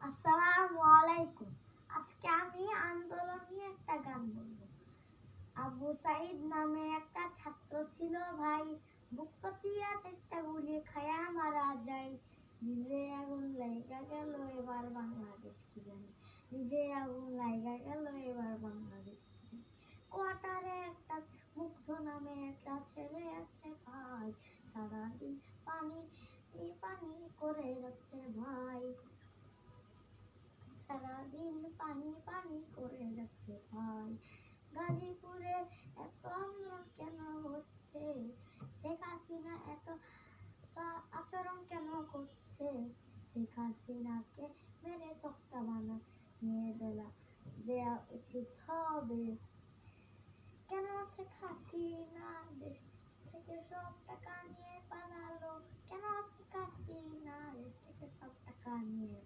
আসসালামু আলাইকুম। আজকে আমি আন্দোলন নিয়ে একটা গান বলবো। আবু সাইদ নামে একটা ছাত্র ছিল ভাই, বুক পাতিয়া চারটা গুলি খায়া মারা যায়। নিজে আগুন লাইগা গেল এবার বাংলাদেশ কি জানি, নিজে আগুন লাইগা গেল এবার বাংলাদেশ কি জানি। কোয়ার্টারে একটা মুগ্ধ নামে একটা ছেলে আছে ভাই, সারাদিন পানি পানি করে যাচ্ছে ভাই, সারাদিন পানি পানি করে যাচ্ছে ভাই। গাজীপুরে এত আন্দোলন কেন হচ্ছে, শেখ হাসিনা এত আচরণ কেন করছে, শেখ হাসিনাকে মেরে তক্তা বানিয়ে দেয়া উচিত হবে। কেন শেখ হাসিনা দেশ থেকে সব টাকা নিয়ে পালালো, কেন শেখ হাসিনা দেশ থেকে সব টাকা নিয়ে